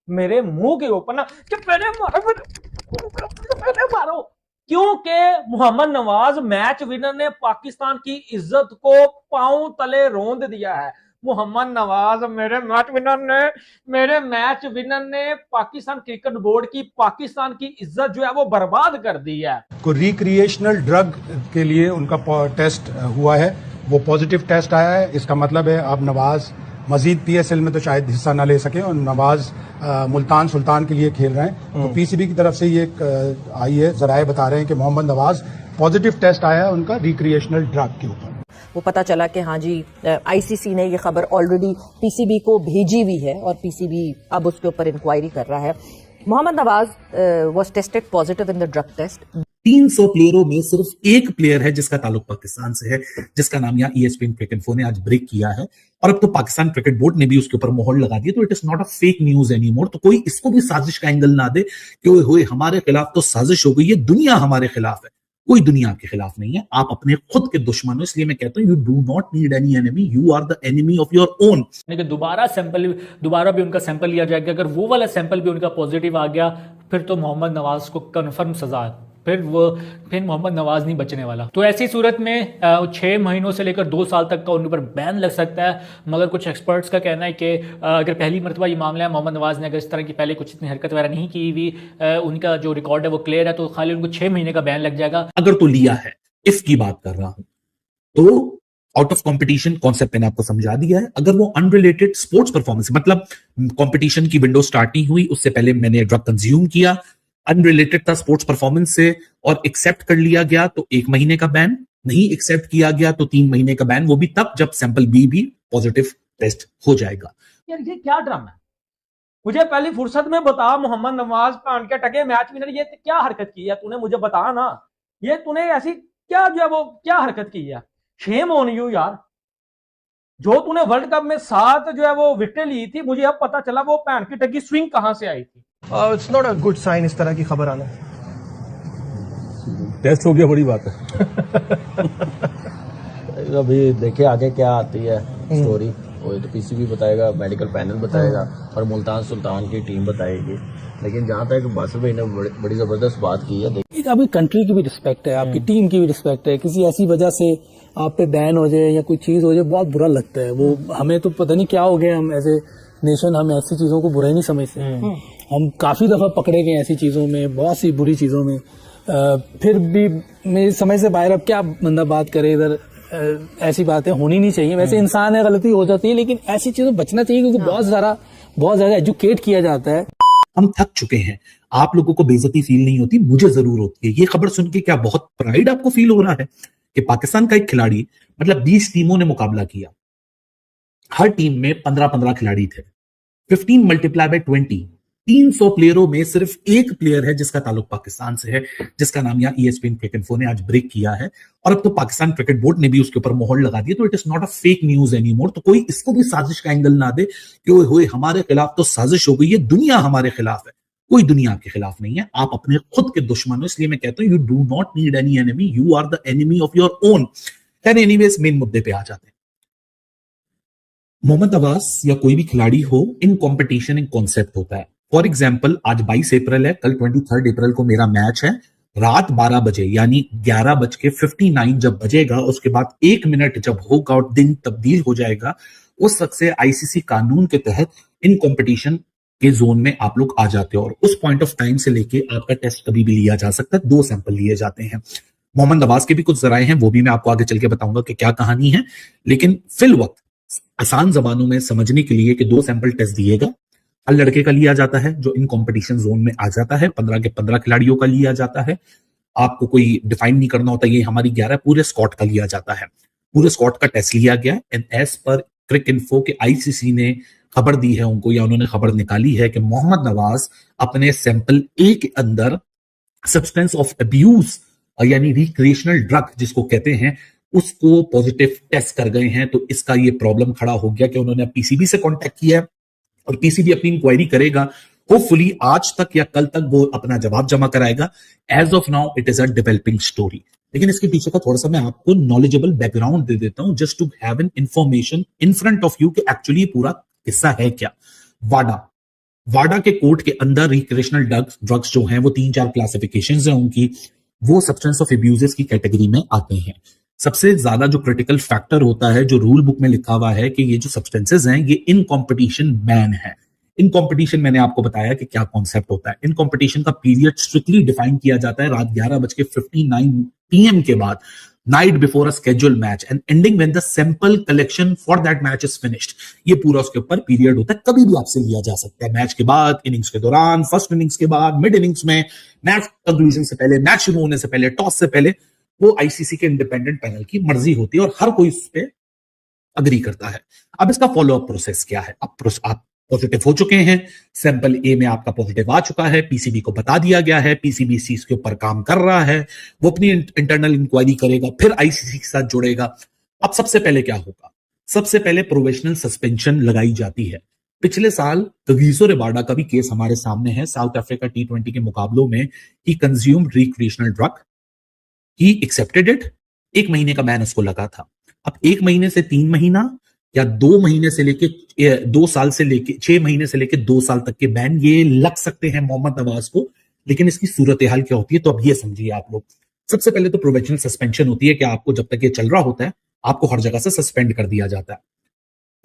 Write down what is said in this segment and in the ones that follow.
मेरे मुंह के ऊपर ना चपेड़े मारो, चपेड़े मारो। क्योंकि मोहम्मद नवाज मैच विनर ने पाकिस्तान की इज्जत को पांव तले रौंद दिया है। मोहम्मद नवाज मेरे मैच विनर ने पाकिस्तान क्रिकेट बोर्ड की, पाकिस्तान की इज्जत जो है वो बर्बाद कर दी है। को रिक्रिएशनल ड्रग के लिए उनका टेस्ट हुआ है, वो पॉजिटिव टेस्ट आया है। इसका मतलब है अब नवाज मजीद पीएसएल में तो शायद हिस्सा ना ले सके और नवाज मुल्तान सुल्तान के लिए खेल रहे हैं। तो पीसीबी की तरफ से ये आई है, जराए बता रहे हैं कि मोहम्मद नवाज पॉजिटिव टेस्ट आया है उनका रिक्रिएशनल ड्रग के ऊपर। वो पता चला कि हाँ जी, आईसीसी ने ये खबर ऑलरेडी पीसीबी को भेजी हुई है और पीसीबी अब उसके ऊपर इंक्वायरी कर रहा है। Mohammad Nawaz was tested positive in the drug test. 300 प्लेयरों में सिर्फ एक प्लेयर है जिसका ताल्लुक पाकिस्तान से है, जिसका नाम यहाँ ईएसपीएन क्रिकइंफो ने आज ब्रेक किया है और अब तो पाकिस्तान क्रिकेट बोर्ड ने भी उसके ऊपर मोहर लगा दी। तो it is not a fake news any more. तो कोई इसको भी साजिश का एंगल ना दे कि हुए हमारे खिलाफ तो साजिश हो गई है, दुनिया हमारे खिलाफ है। कोई दुनिया आपके खिलाफ नहीं है, आप अपने खुद के दुश्मन हो। इसलिए मैं कहता हूं you do not need any enemy, you are the enemy of your own. दोबारा भी उनका सैंपल लिया जाएगा। अगर वो वाला सैंपल भी उनका पॉजिटिव आ गया फिर तो मोहम्मद नवाज को कन्फर्म सजा है, फिर मोहम्मद नवाज नहीं बचने वाला। तो ऐसी सूरत में 6 महीनों से लेकर 2 साल तक का उन पर बैन लग सकता है। मगर कुछ एक्सपर्ट्स का कहना है कि अगर पहली मरतबा ये मामला है, मोहम्मद नवाज ने अगर इस तरह की पहले कुछ इतनी हरकत वगैरह नहीं की हुई, उनका जो रिकॉर्ड है वो क्लियर है, तो खाली उनको 6 महीने का बैन लग जाएगा। अगर तो लिया है, इफ की बात कर रहा हूं, तो आउट ऑफ कंपटीशन कॉन्सेप्ट मैंने आपको समझा दिया है। अगर वो अनरिलेटेड स्पोर्ट्स परफॉर्मेंस, मतलब कंपटीशन की विंडो स्टार्ट नहीं हुई उससे पहले मैंने ड्रग कंज्यूम किया, अनरिलेटेड था स्पोर्ट्स परफॉर्मेंस से और एक्सेप्ट कर लिया गया, तो 1 महीने का बैन। नहीं एक्सेप्ट किया गया तो 3 महीने का बैन, वो भी तब जब सैंपल बी भी पॉजिटिव टेस्ट हो जाएगा। यार ये क्या ड्रामा है? मुझे पहली फुर्सत में बता, मोहम्मद नवाज पान के टके मैच विनर, ये क्या हरकत की है तूने? मुझे बता ना, ये तूने ऐसी क्या जो है वो क्या हरकत की है? शेम ऑन यू यार। जो तूने वर्ल्ड कप में 7 जो है वो विकेट ली थी, मुझे अब पता चला वो पैन की टकी स्विंग कहां से आई थी। It's not a good sign इस तरह की खबर आना। टेस्ट हो गया, बड़ी बात है। अभी देखिए आगे क्या आती है स्टोरी, वो तो पीसीबी बताएगा, मेडिकल पैनल बताएगा और मुल्तान सुल्तान की टीम बताएगी। लेकिन जहाँ तक बासिल भाई ने बड़ी जबरदस्त बात की है, देखिए आपकी कंट्री की भी रिस्पेक्ट है, आपकी टीम की भी रिस्पेक्ट है। किसी ऐसी वजह से आप पे बैन हो जाए या कोई चीज हो जाए, बहुत बुरा लगता है। वो हमें तो पता नहीं क्या हो गया, हम एज ए नेशन हम ऐसी चीजों को बुरा ही नहीं समझते। हम काफी दफा पकड़े गए ऐसी चीजों में, बहुत सी बुरी चीजों में। फिर भी मेरी समझ से बाहर, अब क्या बंदा बात करे इधर। ऐसी बातें होनी नहीं चाहिए। वैसे इंसान है, गलती हो जाती है, लेकिन ऐसी चीजों बचना चाहिए क्योंकि बहुत ज्यादा एजुकेट किया जाता है। हम थक चुके हैं। आप लोगों को बेइज्जती फील नहीं होती, मुझे जरूर होती है। ये खबर सुन के क्या बहुत प्राइड आपको फील हो रहा है कि पाकिस्तान का एक खिलाड़ी, मतलब 20 टीमों ने मुकाबला किया, हर टीम में 15-15 खिलाड़ी थे, 15 मल्टीप्लाई बाय 20, 300 प्लेयरों में सिर्फ एक प्लेयर है जिसका ताल्लुक पाकिस्तान से है, जिसका नाम यहाँ ईएसपीएन क्रिकइंफो ने आज ब्रेक किया है और अब तो पाकिस्तान क्रिकेट बोर्ड ने भी उसके ऊपर मोहर लगा दी। तो it is not a fake news any more. तो कोई इसको भी साजिश का एंगल ना दे कि हुए हमारे खिलाफ तो साजिश हो गई है, दुनिया हमारे खिलाफ है। कोई दुनिया आपके खिलाफ नहीं है, आप अपने खुद के दुश्मन हो। इसलिए मैं कहता हूं you do not need any enemy, you are the enemy of your own. खैर एनीवेज, मेन मुद्दे पे आ जाते हैं। मोहम्मद नवाज या कोई भी खिलाड़ी हो, इन कॉम्पिटिशन एक कॉन्सेप्ट होता है। फॉर एग्जाम्पल आज 22 अप्रैल है, कल 23 अप्रैल को मेरा मैच है। रात 12 बजे यानी 11:59 जब बजेगा, उसके बाद 1 मिनट जब होगा और दिन तब्दील हो जाएगा, उस वक्त से आईसीसी कानून के तहत इन कॉम्पिटिशन के जोन में आप लोग आ जाते हो और उस पॉइंट ऑफ टाइम से लेके आपका टेस्ट कभी भी लिया जा सकता है। 2 सैंपल लिए जाते हैं। मोहम्मद नवाज के भी कुछ जराए हैं, वो भी मैं आपको आगे चल के बताऊंगा कि क्या कहानी है। लेकिन फिल वक्त आसान जबानों में समझने के लिए कि 2 सैंपल टेस्ट दिएगा। हर लड़के का लिया जाता है जो इन कंपटीशन जोन में आ जाता है, 15 के 15 खिलाड़ियों का लिया जाता है। आपको कोई डिफाइन नहीं करना होता, ये हमारी 11 पूरे स्क्वाड का लिया जाता है। पूरे स्क्वाड का टेस्ट लिया गया एंड एज पर क्रिकइंफो के आईसीसी ने खबर दी है उनको, या उन्होंने खबर निकाली है कि मोहम्मद नवाज अपने सैंपल ए के अंदर सब्सटेंस ऑफ अब्यूज यानी रिक्रिएशनल ड्रग जिसको कहते हैं, उसको पॉजिटिव टेस्ट कर गए हैं। तो इसका ये प्रॉब्लम खड़ा हो गया कि उन्होंने पीसीबी से कांटेक्ट किया है और पीसीबी अपनी इंक्वायरी करेगा। होपफुली आज तक या कल तक वो अपना जवाब जमा कराएगा। As of now it is a developing story. लेकिन इसके पीछे का थोड़ा सा मैं आपको नॉलेजेबल बैकग्राउंड दे देता हूं, just to have an information in front of you कि एक्चुअली पूरा किस्सा है क्या। वाडा वाडा के कोर्ट के अंदर रिक्रिएशनल ड्रग्स जो हैं वो 3-4 क्लासिफिकेशंस हैं उनकी, वो सब्सटेंस ऑफ अब्यूजेस की कैटेगरी में आते हैं। सबसे ज्यादा जो क्रिटिकल फैक्टर होता है, जो रूल बुक में लिखा हुआ है कि ये जो सब्सटेंसेस हैं ये इन कॉम्पिटिशन बैन है। इन कॉम्पिटिशन मैंने आपको बताया कि क्या कॉन्सेप्ट होता है। इन कॉम्पिटिशन का पीरियड स्ट्रिक्टली डिफाइन किया जाता है रात 11:59 PM के बाद, night before a scheduled match and ending when the sample collection for that match is finished. ये पूरा उसके ऊपर पीरियड होता है, कभी भी आपसे लिया जा सकता है, मैच के बाद, इनिंग्स के दौरान, फर्स्ट इनिंग्स के बाद, मिड इनिंग्स में, मैच कंक्लूजन से पहले, मैच शुरू होने से पहले, टॉस से पहले। वो आईसीसी के इंडिपेंडेंट पैनल की मर्जी होती है और हर कोई इस पे अग्री करता है। अब इसका फॉलो अप प्रोसेस क्या है? आप पॉजिटिव हो चुके हैं, सैंपल ए में आपका पॉजिटिव आ चुका है, पीसीबी को बता दिया गया है, पीसीबी इस चीज के ऊपर काम कर रहा है, वो अपनी इंटरनल इंक्वायरी करेगा, फिर आईसीसी के साथ जुड़ेगा। अब सबसे पहले क्या होगा? सबसे पहले प्रोविजनल सस्पेंशन लगाई जाती है। पिछले साल कगिसो रबाडा का भी केस हमारे सामने है। साउथ अफ्रीका T20 के मुकाबलों में he consumed recreational drug, he accepted it, 1 महीने का बैन उसको लगा था। अब 1 महीने से 3 महीना या 2 महीने से लेके 2 साल से लेके 6 महीने से लेके 2 साल तक के बैन ये लग सकते हैं मोहम्मद नवाज को। लेकिन इसकी सूरत हाल क्या होती है, तो अब ये समझिए आप लोग। सबसे पहले तो प्रोविजनल सस्पेंशन होती है कि आपको जब तक ये चल रहा होता है आपको हर जगह से सस्पेंड कर दिया जाता है।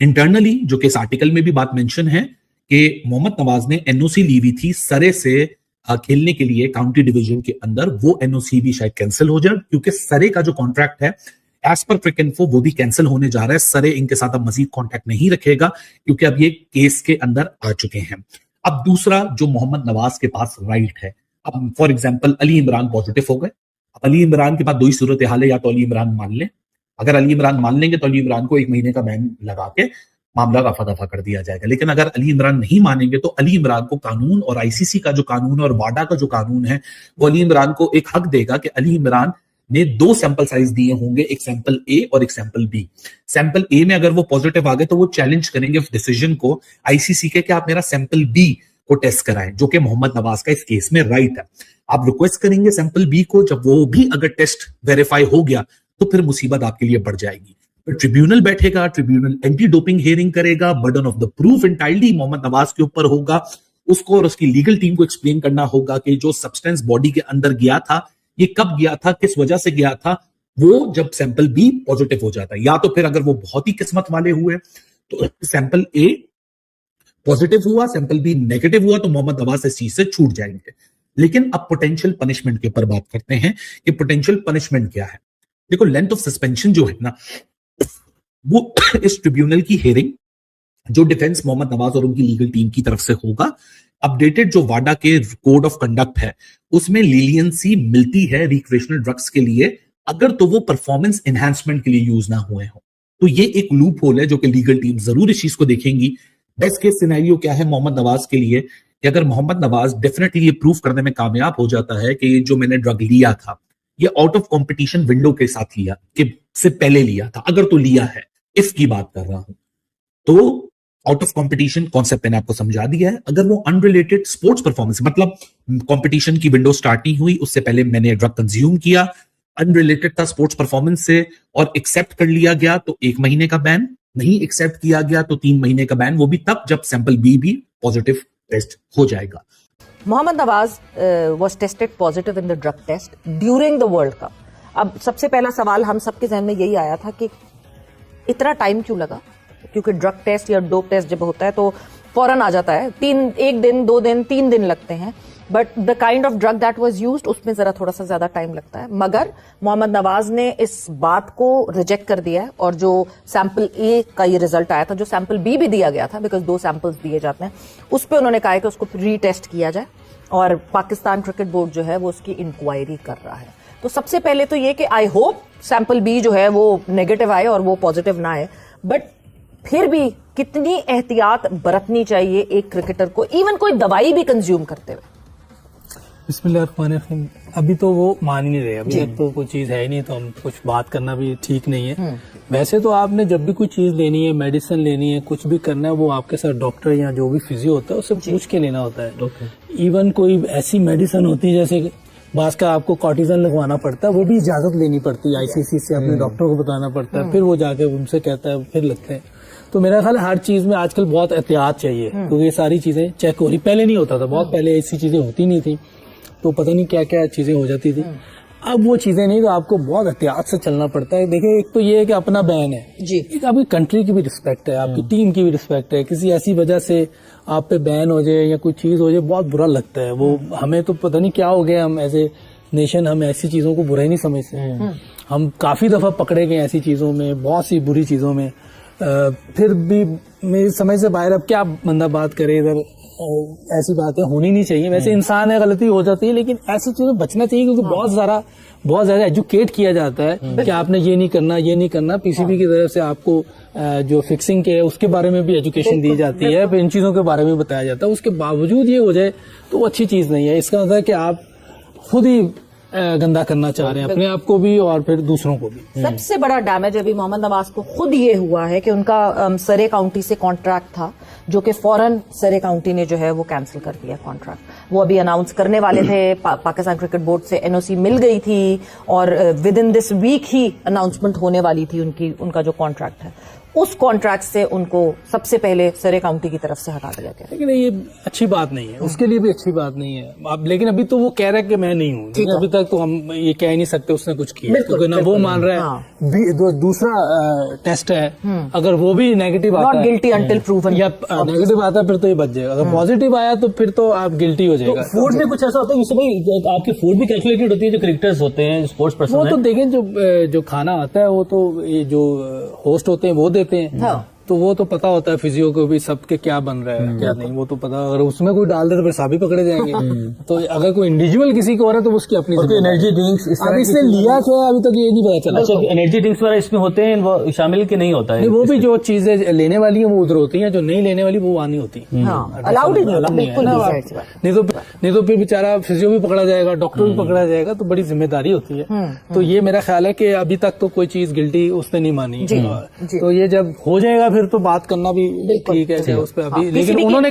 इंटरनली जो कि इस आर्टिकल में भी बात मेंशन है कि मोहम्मद नवाज ने एनओसी ली हुई थी सरे से खेलने के लिए काउंटी डिवीजन के अंदर, वो एनओसी भी शायद कैंसिल हो जाए क्योंकि सरे का जो कॉन्ट्रैक्ट है एज पर क्रिकइन्फो वो भी कैंसिल होने जा रहा है। सरे इनके साथ अब मजीद कॉन्टैक्ट नहीं रखेगा क्योंकि अब ये केस के अंदर आ चुके हैं। अब दूसरा जो मोहम्मद नवाज के पास राइट है, अब for example Ali Imran positive हो गए। अब अली इमरान के पास 2 ही सूरत हाल है, या तो अली इमरान मान ले, अगर अली इमरान मान लेंगे तो अली इमरान को 1 महीने का बैन लगा के मामला रफा दफा कर दिया जाएगा। लेकिन अगर अली इमरान नहीं मानेंगे तो अली इमरान को कानून और आईसीसी का जो कानून और वाडा का जो कानून है वो अली इमरान को एक हक देगा कि अली इमरान ने 2 सैंपल साइज दिए होंगे, एक सैंपल ए और एक सैंपल बी। सैंपल ए में अगर वो पॉजिटिव आ गए तो वो चैलेंज करेंगे डिसीजन को आईसीसी के कि आप मेरा सैंपल बी को टेस्ट कराएं, जो कि मोहम्मद नवाज का इस केस में राइट है। आप रिक्वेस्ट करेंगे सैंपल बी को, जब वो भी अगर टेस्ट वेरीफाई हो गया तो फिर मुसीबत आपके लिए बढ़ जाएगी। फिर ट्रिब्यूनल बैठेगा, ट्रिब्यूनल एंटी डोपिंग हियरिंग करेगा, burden of the proof entirely Mohammad Nawaz के ऊपर होगा। उसको और उसकी लीगल टीम को एक्सप्लेन करना होगा कि जो सब्सटेंस बॉडी के अंदर गया था ये कब गया था, किस वजह से गया था, वो जब सैंपल बी पॉजिटिव हो जाता है। या तो फिर अगर वो बहुत ही किस्मत वाले हुए तो सैंपल ए पॉजिटिव हुआ, सैंपल बी नेगेटिव हुआ, तो मोहम्मद नवाज इस चीज से छूट जाएंगे। लेकिन अब पोटेंशियल पनिशमेंट के ऊपर बात करते हैं कि पोटेंशियल पनिशमेंट क्या है। देखो, लेंथ ऑफ सस्पेंशन जो है ना, वो इस ट्रिब्यूनल की हियरिंग जो डिफेंस मोहम्मद नवाज और उनकी लीगल टीम की तरफ से होगा, अपडेटेड जो वाडा के कोड ऑफ कंडक्ट है उसमें लीलियंसी मिलती है रिक्रिएशनल ड्रग्स के लिए अगर तो वो परफॉर्मेंस एनहांसमेंट के लिए यूज ना हुए हो। तो ये एक लूप होल है जो कि लीगल टीम जरूर इस चीज को देखेंगी। बेस्ट केस सिनेरियो क्या है मोहम्मद नवाज के लिए कि अगर मोहम्मद नवाज डेफिनेटली ये प्रूव करने में कामयाब हो जाता है कि जो मैंने ड्रग लिया था ये आउट ऑफ कंपटीशन विंडो के साथ लिया, कि से पहले लिया था, अगर तो लिया है, इफ की बात कर रहा हूं, तो आउट ऑफ कंपटीशन कॉन्सेप्ट मैंने आपको समझा दिया है। अगर वो अनरिलेटेड स्पोर्ट्स परफॉर्मेंस, मतलब कंपटीशन की विंडो स्टार्ट नहीं हुई उससे पहले मैंने ड्रग कंज्यूम किया, अनरिलेटेड था स्पोर्ट्स परफॉर्मेंस से और एक्सेप्ट कर लिया गया तो 1 महीने का बैन, नहीं एक्सेप्ट किया गया तो 3 महीने का बैन, वो भी तब जब सैंपल बी भी पॉजिटिव टेस्ट हो जाएगा। Mohammad Nawaz was tested positive in the drug test during the World Cup. अब सबसे पहला सवाल हम सबके जहन में यही आया था कि इतना टाइम क्यों लगा, क्योंकि ड्रग टेस्ट या डोप टेस्ट जब होता है तो फौरन आ जाता है, 1 दिन 2 दिन 3 दिन लगते हैं, but the kind of drug that was used उसमें जरा थोड़ा सा ज्यादा टाइम लगता है। मगर मोहम्मद नवाज ने इस बात को रिजेक्ट कर दिया है और जो सैंपल ए का ये रिजल्ट आया था, जो सैंपल बी भी दिया गया था, बिकॉज 2 सैंपल्स दिए जाते हैं, उस पर उन्होंने कहा है कि उसको रीटेस्ट किया जाए और पाकिस्तान क्रिकेट बोर्ड जो है वो उसकी इंक्वायरी कर रहा है। तो सबसे पहले तो ये कि आई होप सैंपल बी जो है वो नेगेटिव आए और वो पॉजिटिव ना आए, बट फिर भी कितनी एहतियात बरतनी चाहिए एक क्रिकेटर को, इवन कोई दवाई भी कंज्यूम करते हुए। बिस्मिल्लाहिर्रहमानिर्रहीम। अभी तो वो मान ही नहीं रहे, अभी तो कोई चीज है ही नहीं, तो हम कुछ बात करना भी ठीक नहीं है। वैसे तो आपने जब भी कोई चीज लेनी है, मेडिसिन लेनी है, कुछ भी करना है, वो आपके साथ डॉक्टर या जो भी फिजियो होता है उससे पूछ के लेना होता है। इवन कोई ऐसी मेडिसिन होती है जैसे बास का आपको कॉर्टिजन लगवाना पड़ता है, वो भी इजाजत लेनी पड़ती है आईसीसी से, अपने डॉक्टर को बताना पड़ता है, फिर वो जाके उनसे कहता है, फिर लगते हैं। तो मेरा ख्याल है हर चीज में आजकल बहुत एहतियात चाहिए, क्योंकि ये सारी चीजें चेक हो रही, पहले नहीं होता था, बहुत पहले ऐसी चीजें होती नहीं थी, तो पता नहीं क्या क्या चीजें हो जाती थी। अब वो चीजें नहीं, तो आपको बहुत एहतियात से चलना पड़ता है। देखिए, एक तो ये है कि अपना बैन है जी, एक आपकी कंट्री की भी रिस्पेक्ट है, आपकी टीम की भी रिस्पेक्ट है। किसी ऐसी वजह से आप पे बैन हो जाए या कोई चीज हो जाए, बहुत बुरा लगता है। वो हमें तो पता नहीं क्या हो गया, हम एज ए नेशन हम ऐसी चीजों को बुरा ही नहीं समझते। हम काफी दफा पकड़े गए ऐसी चीजों में, बहुत सी बुरी चीजों में। फिर भी मेरी समझ से बाहर, अब क्या बंदा बात करे इधर, ऐसी बातें होनी नहीं चाहिए। वैसे इंसान है, गलती हो जाती है, लेकिन ऐसी चीजों से बचना चाहिए, क्योंकि बहुत ज्यादा एजुकेट किया जाता है कि आपने ये नहीं करना, ये नहीं करना। पीसीबी की तरफ से आपको जो फिक्सिंग के है उसके बारे में भी एजुकेशन दी जाती है, फिर इन चीजों के बारे में बताया जाता है। उसके बावजूद ये हो जाए तो वो अच्छी चीज नहीं है। इसका मतलब है कि आप खुद ही गंदा करना चाह रहे हैं, अपने आप को भी और फिर दूसरों को भी। सबसे बड़ा डैमेज अभी मोहम्मद नवाज को खुद ये हुआ है कि उनका सरे काउंटी से कॉन्ट्रैक्ट था, जो कि फौरन सरे काउंटी ने जो है वो कैंसिल कर दिया कॉन्ट्रैक्ट। वो अभी अनाउंस करने वाले थे, पाकिस्तान क्रिकेट बोर्ड से एनओसी मिल गई थी और विद इन दिस वीक ही अनाउंसमेंट होने वाली थी उनका जो कॉन्ट्रैक्ट है, उस कॉन्ट्रैक्ट से उनको सबसे पहले सरे काउंटी की तरफ से हटा दिया गया। लेकिन ये अच्छी बात नहीं है, उसके लिए भी अच्छी बात नहीं है। अब लेकिन अभी तो वो कह रहा है कि मैं नहीं हूँ, अभी तक तो हम ये कह ही नहीं सकते उसने कुछ किया, क्योंकि ना वो मान रहा है। दूसरा टेस्ट है, अगर वो भी नेगेटिव आता है, नॉट गिल्टी अंटिल प्रूवन, या नेगेटिव आता है फिर तो ये बच जाएगा। अगर पॉजिटिव आया तो फिर तो आप गिल्टी हो जाएगा। फूड में कुछ ऐसा होता है जिससे आपकी फूड भी कैलकुलेटेड होती है, जो क्रिकेटर्स होते हैं, स्पोर्ट्स पर्सन वो तो देखें, जो खाना आता है वो तो ये जो होस्ट होते हैं वो देते हैं, तो वो तो पता होता है फिजियो को भी सबके क्या बन रहा है क्या नहीं, वो तो पता। अगर उसमें कोई डाल दे तो फिर साभी पकड़े जाएंगे। तो अगर कोई इंडिविजुअल किसी को हो रहा है तो उसकी अपनी एनर्जी ड्रिंक्स इसने लिया क्या अभी तक ये नहीं पता चला। अच्छा, एनर्जी ड्रिंक्स वगैरह इसमें होते हैं, वो शामिल के नहीं होता है? वो भी जो चीजें लेने वाली है वो उधर होती है, जो नहीं लेने वाली वो वहां नहीं होती। अलाउड ही नहीं तो फिर बेचारा फिजियो भी पकड़ा जाएगा, डॉक्टर भी पकड़ा जाएगा, तो बड़ी जिम्मेदारी होती है। तो ये मेरा ख्याल है कि अभी तक तो कोई चीज गिल्टी उसने नहीं मानी, तो ये जब हो जाएगा फिर तो बात करना भी ठीक है उस पर अभी। लेकिन उन्होंने